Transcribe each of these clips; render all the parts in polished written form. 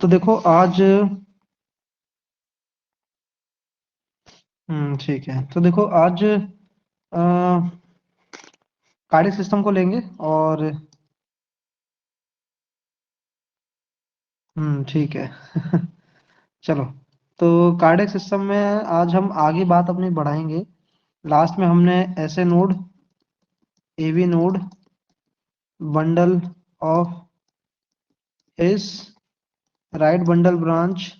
तो देखो आज ठीक है। तो देखो आज कार्डियक सिस्टम को लेंगे और ठीक है। चलो, तो कार्डियक सिस्टम में आज हम आगे बात अपनी बढ़ाएंगे। लास्ट में हमने SA node, AV node, bundle of His, right bundle branch,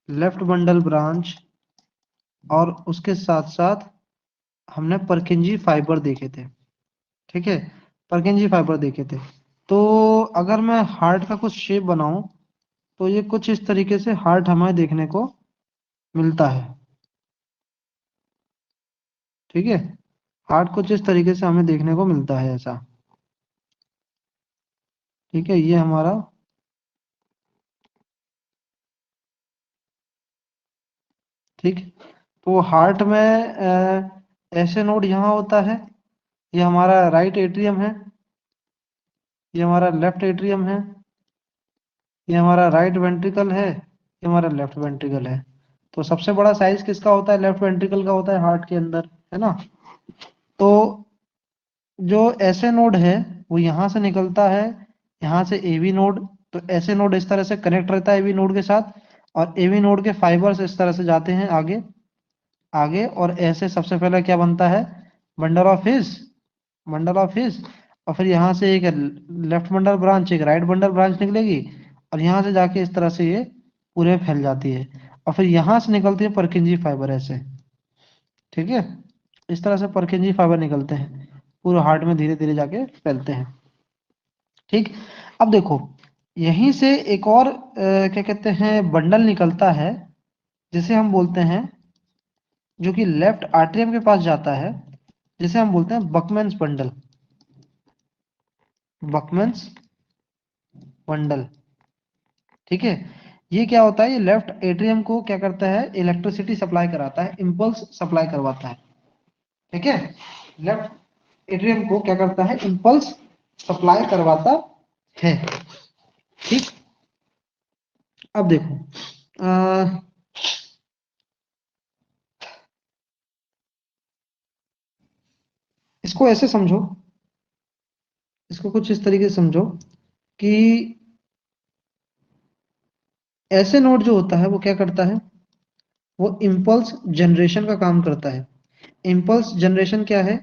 left bundle branch और उसके साथ साथ हमने परकिंजी फाइबर देखे थे। ठीक है, परकिंजी फाइबर देखे थे। तो अगर मैं हार्ट का कुछ शेप बनाऊं तो ये कुछ इस तरीके से हार्ट हमें देखने को मिलता है। ठीक है, हार्ट कुछ इस तरीके से हमें देखने को मिलता है ऐसा। ठीक है, ये हमारा ठीक। तो हार्ट में ऐसे नोड यहाँ होता है। ये हमारा राइट एट्रियम है, ये हमारा लेफ्ट एट्रियम है, ये हमारा राइट वेंट्रिकल है, ये हमारा लेफ्ट वेंट्रिकल है। तो सबसे बड़ा साइज किसका होता है? लेफ्ट वेंट्रिकल का होता है हार्ट के अंदर, है ना। तो जो ऐसे नोड है वो यहाँ से निकलता है, यहाँ से एवी नोड। तो ऐसे नोड इस तरह से कनेक्ट रहता है एवी नोड के साथ, और एवी नोड के फाइबर्स इस तरह से जाते हैं आगे आगे। और ऐसे सबसे पहले क्या बनता है? Bundle of his, bundle of हिस। और फिर यहाँ से एक लेफ्ट बंडल ब्रांच, एक राइट बंडल ब्रांच निकलेगी, और यहाँ से जाके इस तरह से ये पूरे फैल जाती है। और फिर यहाँ से निकलती है परकिंजी फाइबर ऐसे। ठीक है, इस तरह से परकिंजी फाइबर निकलते हैं, पूरे हार्ट में धीरे धीरे जाके फैलते हैं। ठीक। अब देखो, यहीं से एक और क्या कहते हैं बंडल निकलता है, जिसे हम बोलते हैं, जो कि लेफ्ट आर्टरियम के पास जाता है, जिसे हम बोलते हैं बकमैन्स बंडल। बकमैन्स बंडल। ठीक है, ये क्या होता है? ये लेफ्ट एट्रियम को क्या करता है? इलेक्ट्रिसिटी सप्लाई कराता है, इंपल्स सप्लाई करवाता है। ठीक है, लेफ्ट एट्रियम को क्या करता है? इंपल्स सप्लाई करवाता है। ठीक। अब देखो, इसको ऐसे समझो, इसको कुछ इस तरीके से समझो कि ऐसे नोड जो होता है वो क्या करता है? वो इम्पल्स जनरेशन का काम करता है। इम्पल्स जनरेशन क्या है?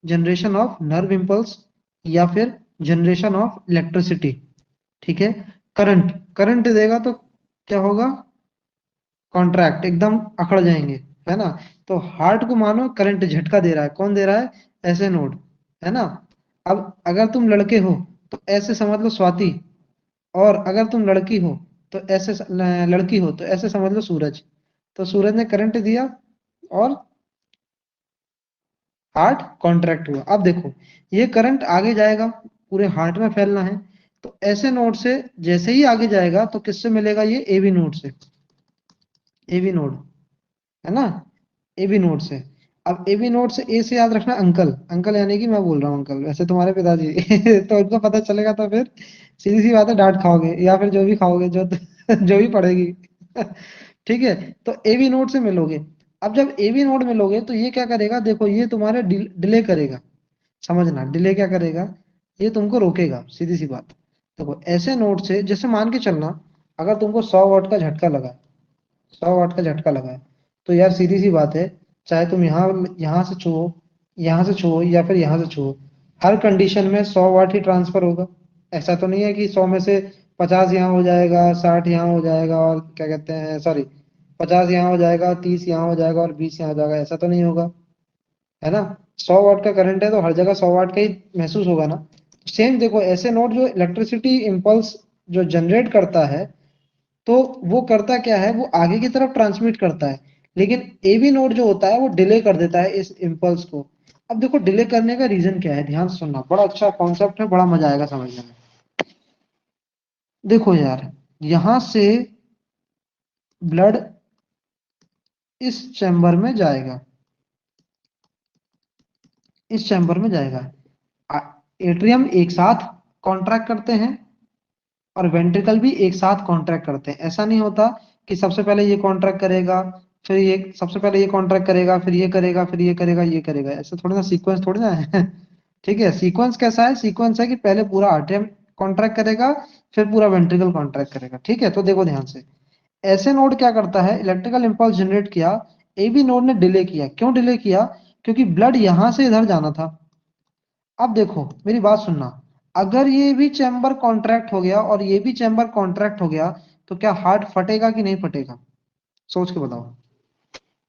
जनरेशन ऑफ नर्व इम्पल्स, या फिर जनरेशन ऑफ इलेक्ट्रिसिटी। ठीक है, करंट, करंट देगा तो क्या होगा? कॉन्ट्रैक्ट, एकदम अकड़ जाएंगे, है ना। तो हार्ट को मानो करंट झटका दे रहा है। कौन दे रहा है? ऐसे नोड, है ना। अब अगर तुम लड़के हो तो ऐसे समझ लो स्वाति, और अगर तुम लड़की हो तो ऐसे लड़की हो तो ऐसे समझ लो सूरज। तो सूरज ने करंट दिया और हार्ट कॉन्ट्रैक्ट हुआ। अब देखो, ये करंट आगे जाएगा, पूरे हार्ट में फैलना है। तो ऐसे नोड से जैसे ही आगे जाएगा तो किससे मिलेगा? ये एवी नोड से, एवी नोड, है ना, एवी नोड से। अब एवी नोड से ए से याद रखना अंकल, अंकल यानी कि मैं बोल रहा हूँ अंकल, वैसे तुम्हारे पिताजी। तो उनको पता चलेगा तो फिर सीधी सी बात है, डांट खाओगे, या फिर जो भी खाओगे, जो जो भी पड़ेगी। ठीक है, तो एवी नोड से मिलोगे। अब जब एवी नोड मिलोगे तो ये क्या करेगा? देखो, ये तुम्हारे डिले करेगा। समझना, डिले क्या करेगा? ये तुमको रोकेगा, सीधी सी बात। देखो, ऐसे नोड से जैसे मान के चलना, अगर तुमको 100 वाट का झटका लगा, 100 वाट का झटका लगा है, तो यार सीधी सी बात है, चाहे तुम यहाँ यहाँ से छुओ, यहाँ से छुओ, या फिर यहाँ से छुओ, हर कंडीशन में 100 वाट ही ट्रांसफर होगा। ऐसा तो नहीं है कि 100 में से 50 यहाँ हो जाएगा, 60 यहाँ हो जाएगा, और क्या कहते हैं, सॉरी, 50 यहाँ हो जाएगा, 30 यहाँ हो जाएगा और 20 यहाँ हो जाएगा। ऐसा तो नहीं होगा, है ना। 100 वाट का करंट है तो हर जगह 100 वाट का ही महसूस होगा ना। सेम देखो, ऐसे नोड जो इलेक्ट्रिसिटी इम्पल्स जो जनरेट करता है, तो वो करता क्या है? वो आगे की तरफ ट्रांसमिट करता है, लेकिन एवी नोड जो होता है वो डिले कर देता है इस इम्पल्स को। अब देखो, डिले करने का रीजन क्या है? ध्यान से सुनना, बड़ा अच्छा कॉन्सेप्ट है, बड़ा मजा आएगा समझने में। देखो यार, यहां से ब्लड इस चैम्बर में जाएगा, इस चैम्बर में जाएगा। एट्रियम एक साथ कॉन्ट्रैक्ट करते हैं, और वेंट्रिकल भी एक साथ कॉन्ट्रैक्ट करते हैं। ऐसा नहीं होता कि सबसे पहले ये कॉन्ट्रैक्ट करेगा, फिर ये सबसे पहले ये कॉन्ट्रैक्ट करेगा, फिर ये करेगा, फिर ये करेगा, ये करेगा। ऐसा थोड़ा ना सीक्वेंस थोड़ी ना है। ठीक है, सीक्वेंस कैसा है? सीक्वेंस है कि पहले पूरा आर्टरियम कॉन्ट्रैक्ट करेगा, फिर पूरा वेंट्रिकल कॉन्ट्रैक्ट करेगा। ठीक है, तो देखो ध्यान से, ऐसे नोड क्या करता है, इलेक्ट्रिकल इंपल्स जनरेट किया, ए बी नोड ने डिले किया। क्यों डिले किया? क्योंकि ब्लड यहां से इधर जाना था। अब देखो मेरी बात सुनना, अगर ये भी चैम्बर कॉन्ट्रैक्ट हो गया और ये भी चैम्बर कॉन्ट्रैक्ट हो गया, तो क्या हार्ट फटेगा कि नहीं फटेगा? सोच के बताओ।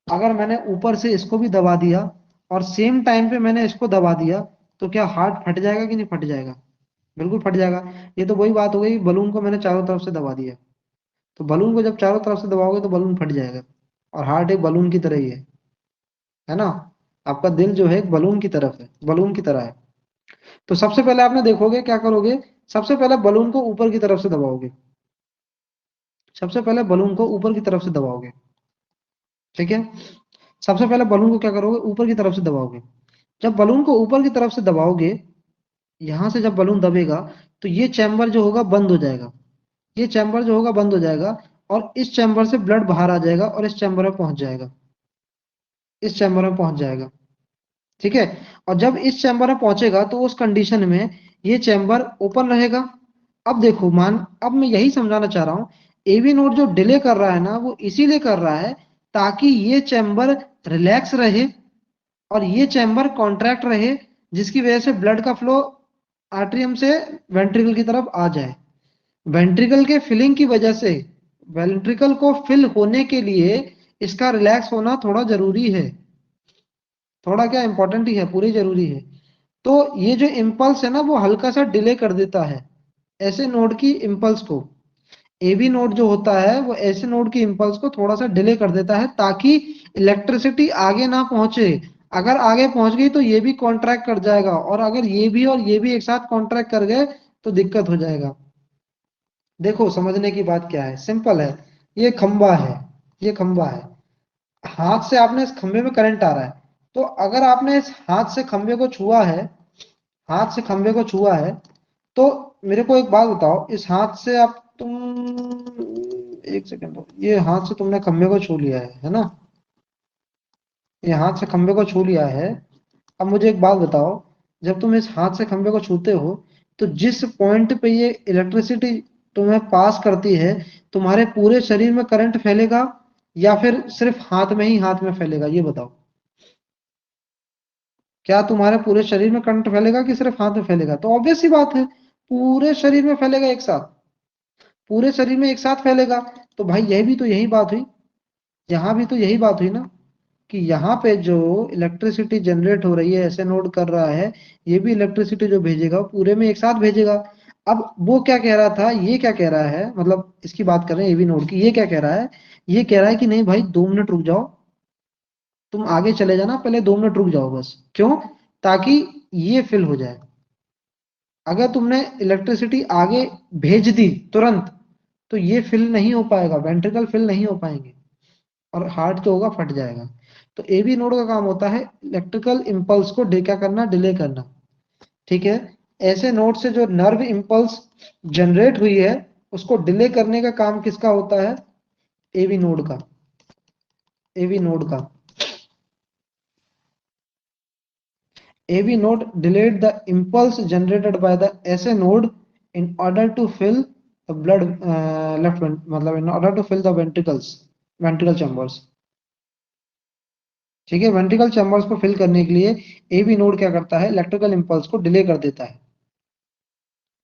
अगर मैंने ऊपर से इसको भी दबा दिया और सेम टाइम पे मैंने इसको दबा दिया, तो क्या हार्ट फट जाएगा कि नहीं फट जाएगा? बिल्कुल फट जाएगा। ये तो वही बात हो गई, बलून को मैंने चारों तरफ से दबा दिया, तो बलून को जब चारों तरफ से दबाओगे तो बलून फट जाएगा। और हार्ट एक बलून की तरह ही है ना? आपका दिल जो है एक बलून की तरफ है, बलून की तरह है। तो सबसे पहले आपने देखोगे क्या करोगे, सबसे पहले बलून को ऊपर की तरफ से दबाओगे, सबसे पहले बलून को ऊपर की तरफ से दबाओगे। ठीक है, सबसे पहले बलून को क्या करोगे, ऊपर की तरफ से दबाओगे। जब बलून को ऊपर की तरफ से दबाओगे, यहां से जब बलून दबेगा, तो ये चैम्बर जो होगा बंद हो जाएगा, ये चैम्बर जो होगा बंद हो जाएगा, और इस चैम्बर से ब्लड बाहर आ जाएगा और इस चैम्बर में पहुंच जाएगा, इस चैम्बर में पहुंच जाएगा। ठीक है, और जब इस चैम्बर में पहुंचेगा तो उस कंडीशन में ये चैम्बर ओपन रहेगा। अब देखो मान, अब मैं यही समझाना चाह रहा हूं, एवी नोड जो डिले कर रहा है ना, वो इसीलिए कर रहा है ताकि ये चैम्बर रिलैक्स रहे और ये चैम्बर कॉन्ट्रैक्ट रहे, जिसकी वजह से ब्लड का फ्लो आर्टरियम से वेंट्रिकल की तरफ आ जाए। वेंट्रिकल के फिलिंग की वजह से, वेंट्रिकल को फिल होने के लिए इसका रिलैक्स होना थोड़ा जरूरी है, थोड़ा क्या इंपॉर्टेंट ही है, पूरी जरूरी है। तो ये जो इम्पल्स है ना, वो हल्का सा डिले कर देता है ऐसे नोड की इम्पल्स को। एबी नोड जो होता है वो ऐसे नोड की इम्पल्स को थोड़ा सा डिले कर देता है, ताकि इलेक्ट्रिसिटी आगे ना पहुंचे। अगर आगे पहुंच गई तो ये भी कॉन्ट्रैक्ट कर जाएगा, और अगर ये भी और ये भी एक साथ कॉन्ट्रैक्ट कर गए तो दिक्कत हो जाएगा। देखो समझने की बात क्या है, सिंपल है। ये खंबा है, ये खंबा है, हाथ से आपने इस खंबे में करंट आ रहा है, तो अगर आपने इस हाथ से खंबे को छुआ है, हाथ से खंबे को छुआ है, तो मेरे को एक बात बताओ, इस हाथ से आप तुम, एक सेकंड, ये हाथ से तुमने खंबे को छू लिया है ना? ये हाथ से खंबे को छू लिया है। अब मुझे एक बात बताओ, जब तुम इस हाथ से खंबे को छूते हो, तो जिस पॉइंट पे ये इलेक्ट्रिसिटी तुम्हें पास करती है, तुम्हारे पूरे शरीर में करंट फैलेगा या फिर सिर्फ हाथ में ही, हाथ में फैलेगा, ये बताओ। क्या तुम्हारे पूरे शरीर में करंट फैलेगा कि सिर्फ हाथ में फैलेगा? तो ऑब्वियस सी बात है, पूरे शरीर में फैलेगा एक साथ, पूरे शरीर में एक साथ फैलेगा। तो भाई यह भी तो यही बात हुई, यहाँ भी तो यही बात हुई ना, कि यहाँ पे जो इलेक्ट्रिसिटी जनरेट हो रही है, ऐसे नोड कर रहा है, ये भी इलेक्ट्रिसिटी जो भेजेगा वो पूरे में एक साथ भेजेगा। अब वो क्या कह रहा था, ये क्या कह रहा है, मतलब इसकी बात कर रहे हैं एवी नोड की, ये क्या कह रहा है, ये कह रहा है कि नहीं भाई 2 मिनट रुक जाओ, तुम आगे चले जाना, पहले 2 मिनट रुक जाओ बस। क्यों? ताकि ये फिल हो जाए। अगर तुमने इलेक्ट्रिसिटी आगे भेज दी तुरंत, तो ये फिल नहीं हो पाएगा, वेंट्रिकल फिल नहीं हो पाएंगे, और हार्ट जो होगा फट जाएगा। तो एबी नोड का काम होता है इलेक्ट्रिकल इंपल्स को क्या करना, डिले करना। ठीक है, ऐसे नोड से जो नर्व इंपल्स जनरेट हुई है, उसको डिले करने का काम किसका होता है? एवी नोड का, एवी नोड का। AV node delayed the impulse generated by the SA node in order to fill the blood मतलब in order to fill the ventricles, ventricle chambers। ठीक है, वेंट्रिकल चैम्बर्स को फिल करने के लिए AV node क्या करता है, इलेक्ट्रिकल इंपल्स को डिले कर देता है।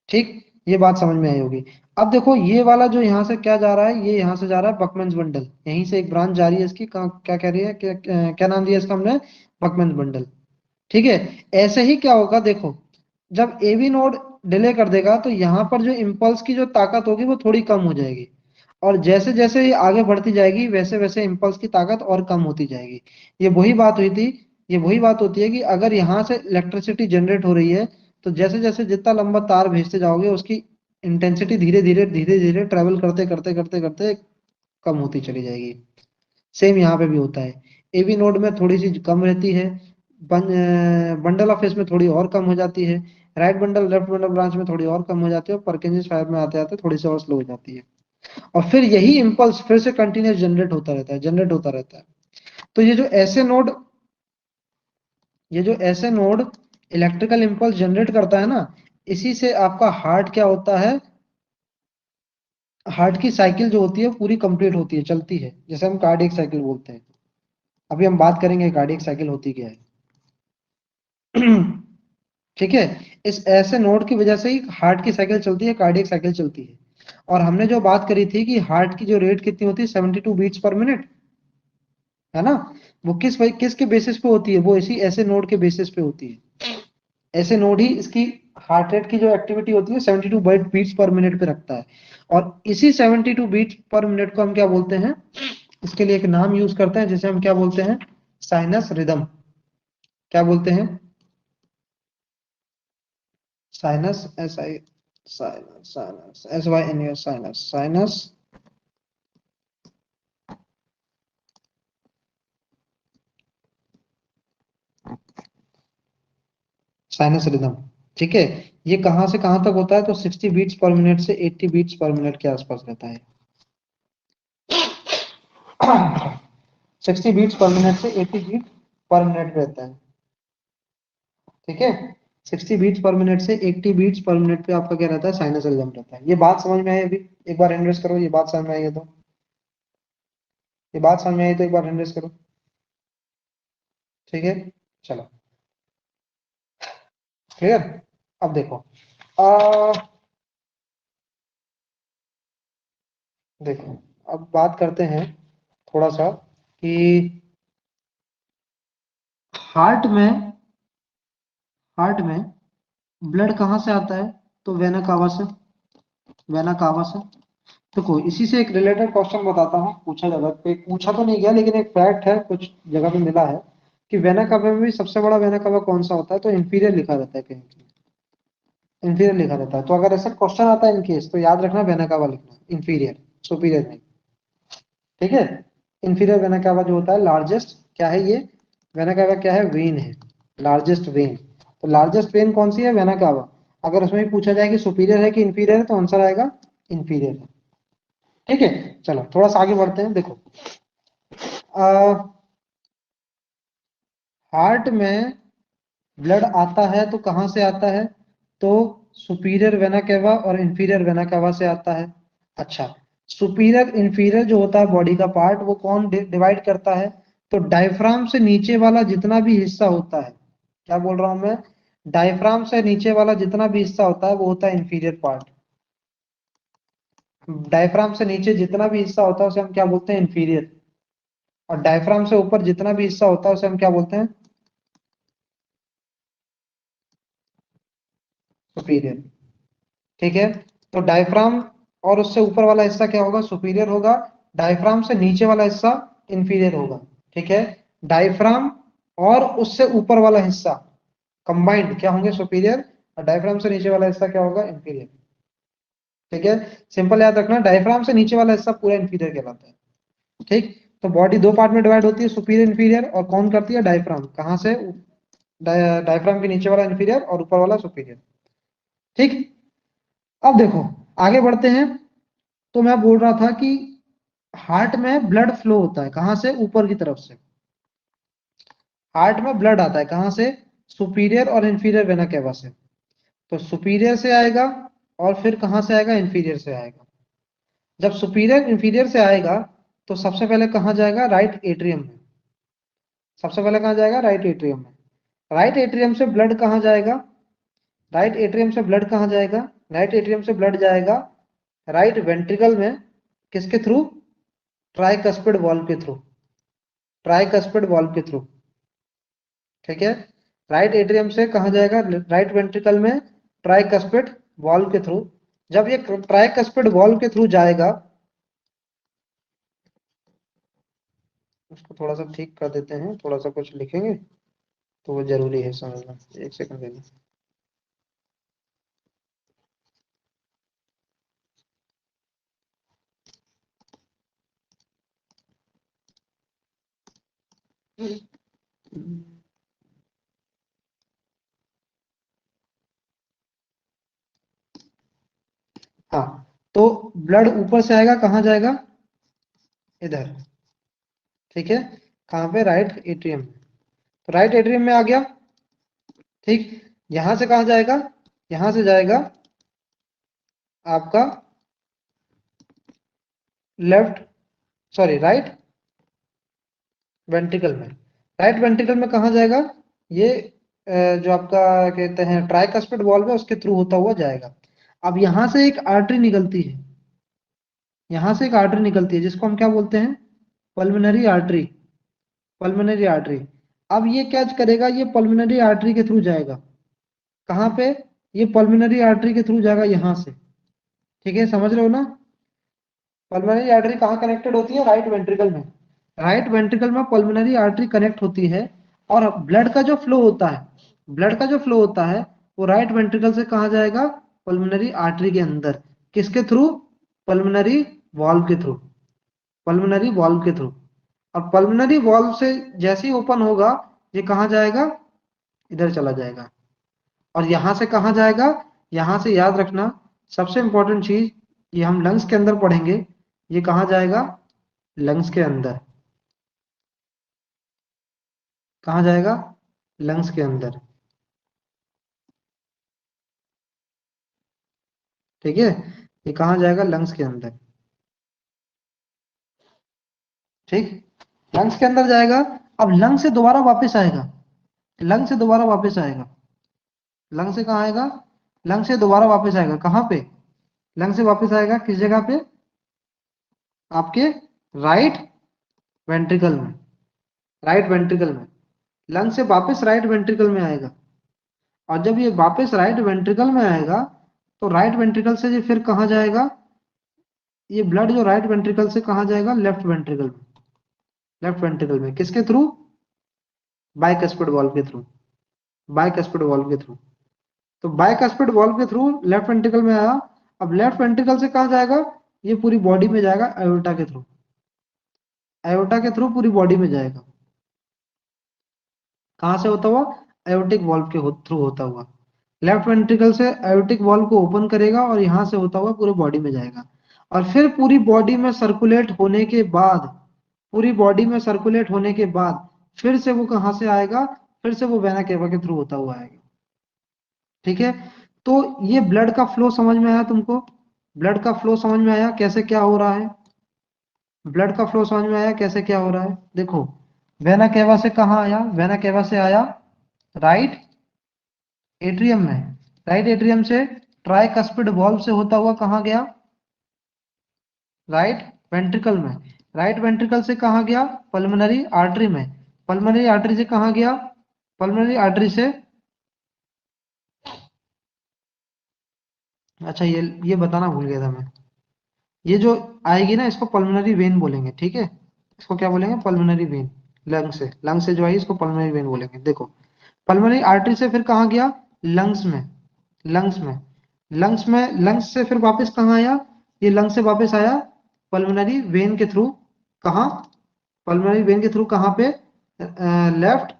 ठीक, ये बात समझ में आई होगी। अब देखो ये वाला जो यहाँ से क्या जा रहा है, ये यहाँ से जा रहा है बकमैन्स बंडल, यहीं से एक ब्रांच जा रही है इसकी, क्या कह रही है, क्या नाम दिया इसका हमने, बकमैन्स बंडल। ठीक है, ऐसे ही क्या होगा देखो, जब एवी नोड डिले कर देगा, तो यहाँ पर जो इम्पल्स की जो ताकत होगी वो थोड़ी कम हो जाएगी, और जैसे जैसे ये आगे बढ़ती जाएगी वैसे वैसे इम्पल्स की ताकत और कम होती जाएगी। ये वही बात हुई थी, ये वही बात होती है कि अगर यहाँ से इलेक्ट्रिसिटी जनरेट हो रही है, तो जैसे जैसे जितना लंबा तार भेजते जाओगे, उसकी इंटेंसिटी धीरे धीरे धीरे धीरे ट्रेवल करते करते करते करते कम होती चली जाएगी। सेम यहाँ पे भी होता है, एवी नोड में थोड़ी सी कम रहती है, बंडल ऑफ फेस में थोड़ी और कम हो जाती है, right bundle left bundle branch में थोड़ी और कम हो जाती है और परकिंसंस फाइबर में आते आते थोड़ी सी और स्लो हो जाती है। और फिर यही इंपल्स फिर से कंटिन्यूस जनरेट होता रहता है। तो ये जो ऐसे नोड इलेक्ट्रिकल इंपल्स जनरेट करता है ना, इसी से आपका हार्ट क्या होता है, हार्ट की साइकिल जो होती है पूरी कंप्लीट होती है, चलती है, जैसे हम कार्डियक साइकिल बोलते हैं। अभी हम बात करेंगे कार्डियक साइकिल होती क्या है। ठीक है। इस ऐसे नोड की वजह से ही हार्ट की साइकिल चलती है, कार्डियक साइकिल चलती है। और हमने जो बात करी थी कि हार्ट की जो रेट कितनी होती है, 72 बीट्स पर मिनट, है ना। वो किस के बेसिस पे होती है, वो इसी ऐसे नोड के बेसिस पे होती है। ऐसे नोड ही इसकी हार्ट रेट की जो एक्टिविटी होती है 72 बीट्स पर मिनट पे रखता है। और इसी 72 बीट्स पर मिनट को हम क्या बोलते हैं, इसके लिए एक नाम यूज करते हैं जिसे हम क्या बोलते हैं, साइनस रिदम। क्या बोलते हैं, sinus, S I, sinus, sinus, S Y N S, sinus, sinus, sinus rhythm. ठीक है। ये कहां से कहां तक होता है, तो 60 बीट्स पर मिनट से 80 बीट्स पर मिनट के आसपास रहता है। 60 बीट्स पर मिनट से 80 बीट पर मिनट रहता है। ठीक है। 60 बीट्स पर मिनट से 80 बीट्स पर मिनट पे आपका क्या रहता है, साइनस रिदम रहता है। ये बात समझ में आई अभी, एक बार इन्वेस्ट करो, ये बात समझ में आई है तो, ये बात समझ में आई तो एक बार इन्वेस्ट करो। ठीक है। चलो, क्लियर। अब देखो, आ, देखो, अब बात करते हैं थोड़ा सा कि हार्ट में हार्ट में ब्लड कहाँ से आता है, तो वेना कावा से, वेना कावा से। देखो, इसी से एक रिलेटेड क्वेश्चन बताता हूँ, पूछा जाता है, पूछा तो नहीं गया लेकिन एक फैक्ट है, कुछ जगह पे मिला है कि वेना कावा में भी सबसे बड़ा वेना कावा कौन सा होता है, तो इंफीरियर लिखा रहता है कहीं, इंफीरियर लिखा रहता है। तो अगर ऐसा क्वेश्चन आता है इन केस, तो याद रखना वेना कावा लिखना, इंफीरियर, सुपीरियर नहीं। ठीक है। इंफीरियर वेना कावा जो होता है लार्जेस्ट, क्या है ये, वेना कावा क्या है, वेन है, लार्जेस्ट वेन। तो लार्जेस्ट वेन कौन सी है, वेना कावा। अगर उसमें भी पूछा जाए कि सुपीरियर है कि इंफीरियर है, तो आंसर आएगा इंफीरियर है। ठीक है। चलो थोड़ा सा आगे बढ़ते हैं। देखो, हार्ट में ब्लड आता है तो कहां से आता है, तो सुपीरियर वेना केवा और इंफीरियर वेना केवा से आता है। अच्छा, सुपीरियर इंफीरियर जो होता है बॉडी का पार्ट, वो कौन डिवाइड करता है, तो डायफ्राम से नीचे वाला जितना भी हिस्सा होता है, क्या बोल रहा हूं मैं, डायफ्राम से नीचे वाला जितना भी हिस्सा होता है वो होता है इंफीरियर पार्ट। डायफ्राम से नीचे जितना भी हिस्सा होता है उसे हम क्या बोलते हैं, इंफीरियर। और डायफ्राम से ऊपर जितना भी हिस्सा होता है उसे हम क्या बोलते हैं, सुपीरियर। ठीक है। तो डायफ्राम और उससे ऊपर वाला हिस्सा क्या होगा, सुपीरियर होगा। डायफ्राम से नीचे वाला हिस्सा इंफीरियर होगा। ठीक है। डायफ्राम और उससे ऊपर वाला हिस्सा कंबाइंड क्या होंगे, सुपीरियर। और डायफ्राम से नीचे वाला हिस्सा क्या होगा, इंफीरियर। ठीक है। सिंपल याद रखना, डायफ्राम से नीचे वाला हिस्सा पूरा इंफीरियर कहलाता है। ठीक। तो बॉडी दो पार्ट में डिवाइड होती है, सुपीरियर इंफीरियर, और कौन करती है, डायफ्राम। कहां से, डायफ्राम के नीचे वाला इंफीरियर और ऊपर वाला सुपीरियर। ठीक। अब देखो, आगे बढ़ते हैं। तो मैं बोल रहा था कि हार्ट में ब्लड फ्लो होता है कहां से, ऊपर की तरफ से। हार्ट में ब्लड आता है कहां से, सुपीरियर और इंफीरियर वेना केवा से। तो सुपीरियर से आएगा और फिर कहां से आएगा, इंफीरियर से आएगा। जब सुपीरियर इंफीरियर से आएगा तो सबसे पहले कहां जाएगा, राइट एट्रियम में। सबसे पहले कहां जाएगा, राइट एट्रियम में। राइट एट्रियम से ब्लड कहां जाएगा, राइट एट्रियम से ब्लड कहां जाएगा, राइट एट्रियम से ब्लड जाएगा राइट वेंट्रिकल में, किसके थ्रू, ट्राइकस्पिड वॉल्व के थ्रू, ट्राइकस्पिड वॉल्व के थ्रू। ठीक है। राइट एट्रियम से कहा जाएगा, राइट वेंट्रिकल में, ट्राइकस्पिड वॉल्व के थ्रू। जब ये ट्राइकस्पिड वॉल्व के थ्रू जाएगा, उसको थोड़ा सा ठीक कर देते हैं, थोड़ा सा कुछ लिखेंगे तो वो जरूरी है समझना, एक सेकंड देना। ब्लड ऊपर से आएगा, कहाँ जाएगा, इधर, ठीक है, कहाँ पे, राइट एट्रियम। तो राइट एट्रियम में आ गया, ठीक। यहां से कहाँ जाएगा, यहां से जाएगा आपका लेफ्ट, सॉरी राइट वेंट्रिकल में। राइट वेंट्रिकल में कहाँ जाएगा, ये जो आपका कहते हैं ट्राइकस्पिड वॉल्व है उसके थ्रू होता हुआ जाएगा। अब यहां से एक आर्टरी निकलती है, यहां से एक आर्टरी निकलती है जिसको हम क्या बोलते हैं, पल्मोनरी आर्टरी, पल्मोनरी आर्टरी। अब ये क्या करेगा, ये पल्मोनरी आर्टरी के थ्रू जाएगा, कहाँ पे, ये पल्मोनरी आर्टरी के थ्रू जाएगा यहां से, ठीक है, समझ रहे हो ना। पल्मोनरी आर्टरी कहाँ कनेक्टेड होती है, राइट वेंट्रिकल में। राइट वेंट्रिकल में पल्मोनरी आर्टरी कनेक्ट होती है, और ब्लड का जो फ्लो होता है, ब्लड का जो फ्लो होता है वो राइट वेंट्रिकल से कहाँ जाएगा, पल्मोनरी आर्टरी के अंदर, किसके थ्रू, पल्मोनरी वॉल्व के थ्रू, पल्मोनरी वॉल्व के थ्रू। और पल्मोनरी वॉल्व से जैसे ही ओपन होगा, ये कहाँ जाएगा, इधर चला जाएगा। और यहां से कहाँ जाएगा, यहां से याद रखना सबसे इंपॉर्टेंट चीज, ये हम लंग्स के अंदर पढ़ेंगे, ये कहाँ जाएगा, लंग्स के अंदर, कहाँ जाएगा, लंग्स के अंदर, ठीक है, ये कहाँ जाएगा, लंग्स के अंदर, ठीक, लंग्स के अंदर जाएगा। अब लंग से दोबारा वापस आएगा, लंग से दोबारा वापस आएगा, लंग से कहाँ आएगा, लंग से दोबारा वापस आएगा, कहाँ पे, लंग से वापस आएगा किस जगह पे, आपके राइट वेंट्रिकल में, राइट वेंट्रिकल में, लंग से वापस राइट वेंट्रिकल में आएगा। और जब ये वापस राइट वेंट्रिकल में आएगा, तो राइट वेंट्रिकल से ये फिर कहाँ जाएगा, ये ब्लड जो राइट वेंट्रिकल से कहाँ जाएगा, लेफ्ट वेंट्रिकल में, लेफ्ट वेंट्रिकल में किसके थ्रू, बाइकस्पिड वॉल्व के थ्रू, बाइकस्पिड वॉल्व के थ्रू। तो बाइकस्पिड वॉल्व के थ्रू लेफ्ट वेंट्रिकल में आया। अब लेफ्ट वेंट्रिकल से कहाँ जाएगा, ये पूरी बॉडी में जाएगा, एओर्टा के थ्रू, एओर्टा के थ्रू पूरी बॉडी में जाएगा, कहाँ से होता हुआ, एओर्टिक वॉल्व के थ्रू होता हुआ। लेफ्ट वेंट्रिकल से एओर्टिक वॉल्व को ओपन करेगा और यहां से होता हुआ पूरे बॉडी में जाएगा। और फिर पूरी बॉडी में सर्कुलेट होने के बाद, पूरी बॉडी में सर्कुलेट होने के बाद फिर से वो कहां से आएगा, फिर से वो वेना केवा के थ्रू होता हुआ आएगा, ठीक है। तो ये ब्लड का फ्लो समझ में आया तुमको, ब्लड का फ्लो समझ में आया कैसे क्या हो रहा है, ब्लड का फ्लो समझ में आया कैसे क्या हो रहा है। देखो, वेना केवा से कहाँ आया, वेना केवा से आया राइट एट्रियम में, राइट एट्रियम से ट्राइकस्पिड वॉल्व से होता हुआ कहाँ गया, राइट वेंट्रिकल में, राइट वेंट्रिकल से कहाँ गया, पल्मोनरी आर्टरी में, पल्मोनरी आर्टरी से कहाँ गया, पल्मोनरी आर्टरी से, अच्छा ये बताना भूल गया था मैं, ये जो आएगी ना इसको पल्मोनरी वेन बोलेंगे, ठीक है, इसको क्या बोलेंगे, पल्मोनरी वेन। लंग से जो आई इसको पल्मोनरी वेन बोलेंगे। देखो, पल्मोनरी आर्टरी से फिर कहाँ गया, लंग्स में, लंग्स में, लंग्स में, लंग्स से फिर वापस कहाँ आया, ये लंग्स से वापस आया पल्मोनरी वेन के थ्रू, कहाँ, पल्मोनरी वेन के थ्रू कहाँ पे, लेफ्ट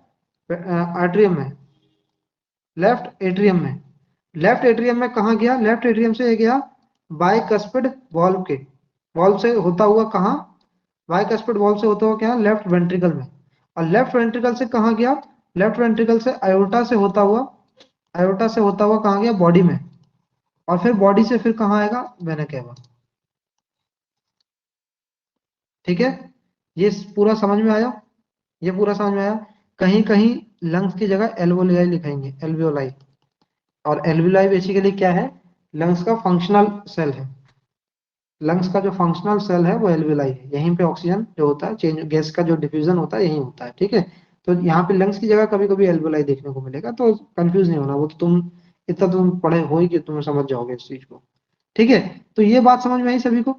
आर्टरियम में, लेफ्ट एट्रियम में, लेफ्ट एट्रियम में कहाँ गया, लेफ्ट एट्रियम से ये गया बाइकस्पिड वॉल्व के, वॉल्व से होता हुआ कहाँ, बाइकस्पिड वॉल्व से होता हुआ क्या, लेफ्ट वेंट्रिकल में। और लेफ्ट वेंट्रिकल से कहाँ गया, लेफ्ट वेंट्रिकल से अयोटा से होता हुआ, अयोटा से होता हुआ कहाँ गया, बॉडी में। और फिर बॉडी से फिर कहाँ आएगा, वेना केवा, ठीक है। ये पूरा समझ में आया, ये पूरा समझ में आया। कहीं कहीं लंग्स की जगह एल्वोलाई लिखेंगे, एल्वियोलाई। और एल्वियोलाई बेसिकली क्या है, लंग्स का फंक्शनल सेल है, लंग्स का जो फंक्शनल सेल है वो एल्वियोलाई है, यहीं पे ऑक्सीजन जो होता है, चेंज गैस का जो डिफ्यूजन होता है यहीं होता है, ठीक है। तो यहाँ पे लंग्स की जगह कभी कभी एल्वियोलाई देखने को मिलेगा, तो कंफ्यूज नहीं होना, वो तो तुम इतना तुम पढ़े हो ही कि तुम्हें समझ जाओगे इस चीज को, ठीक है। तो ये बात समझ में आई सभी को।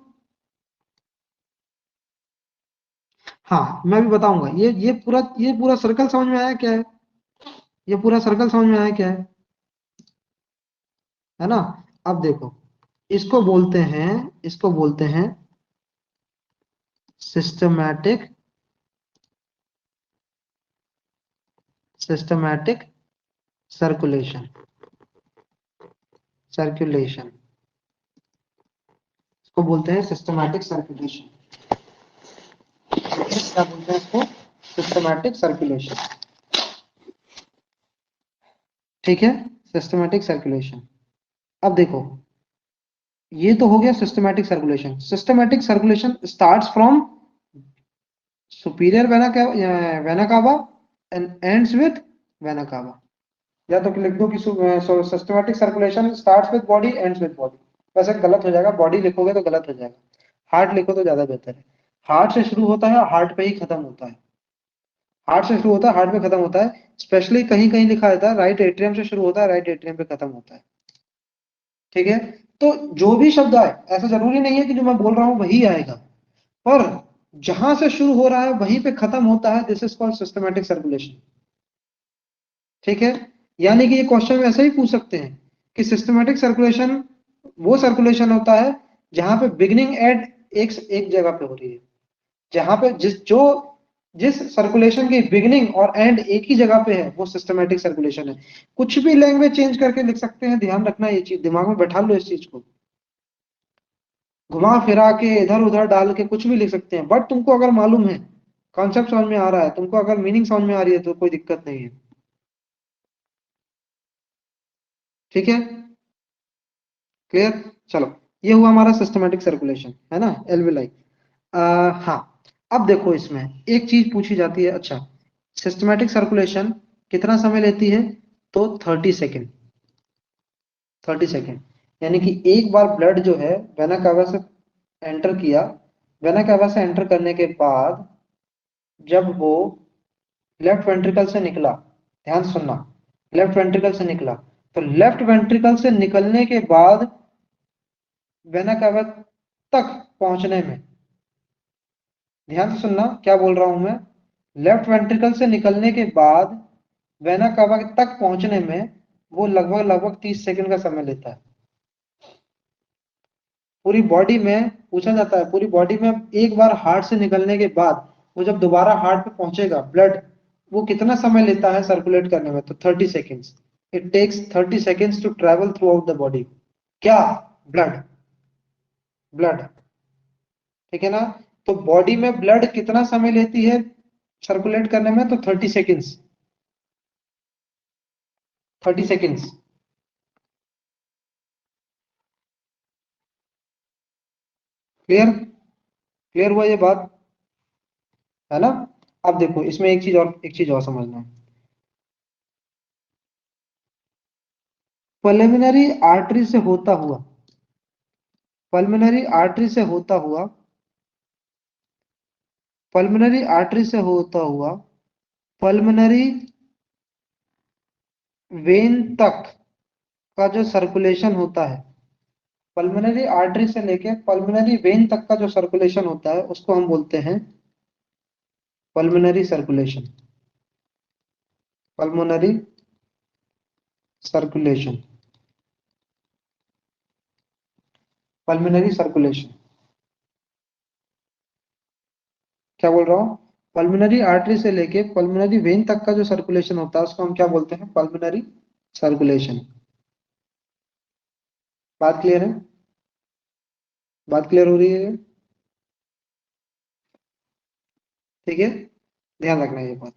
हाँ, मैं भी बताऊंगा, ये पूरा सर्कल समझ में आया क्या है, ये पूरा सर्कल समझ में आया क्या है ना। अब देखो, इसको बोलते हैं, इसको बोलते हैं सिस्टमैटिक, सिस्टमैटिक सर्कुलेशन, सर्कुलेशन, को बोलते हैं सिस्टमैटिक सर्कुलेशन। क्या बोलते हैं इसको? Systematic circulation. ठीक है, सिस्टमैटिक सर्कुलेशन। अब देखो, ये तो हो गया systematic circulation. Systematic circulation starts from superior vena cava and ends with vena cava. या तो लिख दो कि systematic circulation starts with body ends with body. वैसे गलत हो जाएगा, बॉडी लिखोगे तो गलत हो जाएगा। हार्ट लिखो तो ज्यादा बेहतर है। हार्ट से शुरू होता है, हार्ट पे ही खत्म होता है। हार्ट से शुरू होता है, हार्ट पे खत्म होता है। स्पेशली कहीं कहीं लिखा रहता है राइट एट्रियम से शुरू होता है, राइट एट्रियम पे खत्म होता है। ठीक है, तो जो भी शब्द आए, ऐसा जरूरी नहीं है कि जो मैं बोल रहा हूं वही आएगा, पर जहां से शुरू हो रहा है वहीं पे खत्म होता है, this is called systematic circulation. ठीक है, यानी कि ये क्वेश्चन में ऐसा ही पूछ सकते हैं कि सिस्टमैटिक सर्कुलेशन वो सर्कुलेशन होता है जहां पे बिगिनिंग एंड एक जगह पे हो रही है। जहां पे जिस सर्कुलेशन की बिगिनिंग और एंड एक ही जगह पे है, वो सिस्टमैटिक सर्कुलेशन है। कुछ भी लैंग्वेज चेंज करके लिख सकते हैं, ध्यान रखना ये चीज, दिमाग में बैठा लो इस चीज को। घुमा फिरा के इधर उधर डाल के कुछ भी लिख सकते हैं, बट तुमको अगर मालूम है, कॉन्सेप्ट समझ में आ रहा है, तुमको अगर मीनिंग समझ में आ रही है तो कोई दिक्कत नहीं है। ठीक है, क्लियर? चलो, ये हुआ हमारा सिस्टमैटिक सर्कुलेशन, है ना, एल्विलाई। हाँ, अब देखो इसमें एक चीज पूछी जाती है। अच्छा, सिस्टमैटिक सर्कुलेशन कितना समय लेती है? तो 30 सेकेंड। 30 सेकेंड, यानी कि एक बार ब्लड जो है वेना कावा से एंटर किया, वेना कावा से एंटर करने के बाद जब वो लेफ्ट वेंट्रिकल से निकला, ध्यान सुनना, लेफ्ट वेंट्रिकल से निकला, तो लेफ्ट वेंट्रिकल से निकलने के बाद वेना कावा तक पहुंचने में, ध्यान से सुनना क्या बोल रहा हूं मैं, लेफ्ट वेंट्रिकल से निकलने के बाद वेना कावा तक पहुंचने में वो लगभग लगभग 30 सेकंड का समय लेता है। पूरी बॉडी में पूछा जाता है, पूरी बॉडी में एक बार हार्ट से निकलने के बाद वो जब दोबारा हार्ट पे पहुंचेगा ब्लड, वो कितना समय लेता है सर्कुलेट करने में? तो 30 seconds. It takes 30 seconds to travel throughout the body. क्या? Blood, blood. ठीक है ना? तो बॉडी में ब्लड कितना समय लेती है सर्कुलेट करने में? तो 30 सेकेंड्स। 30 सेकेंड्स। क्लियर? क्लियर हुआ ये बात, है ना? अब देखो इसमें एक चीज और समझना है। पल्मोनरी आर्टरी से होता हुआ, पल्मोनरी आर्टरी से होता हुआ, पल्मोनरी आर्टरी से होता हुआ पल्मोनरी वेन तक का जो सर्कुलेशन होता है, पल्मोनरी आर्टरी से लेके पल्मोनरी वेन तक का जो सर्कुलेशन होता है, उसको हम बोलते हैं pulmonary circulation. Pulmonary circulation, pulmonary circulation. क्या बोल रहा हूँ? पल्मोनरी आर्टरी से लेके पल्मोनरी वेन तक का जो सर्कुलेशन होता है, उसको हम क्या बोलते हैं? Pulmonary circulation. बात क्लियर है? बात क्लियर हो रही है? ठीक है, ध्यान रखना ये बात।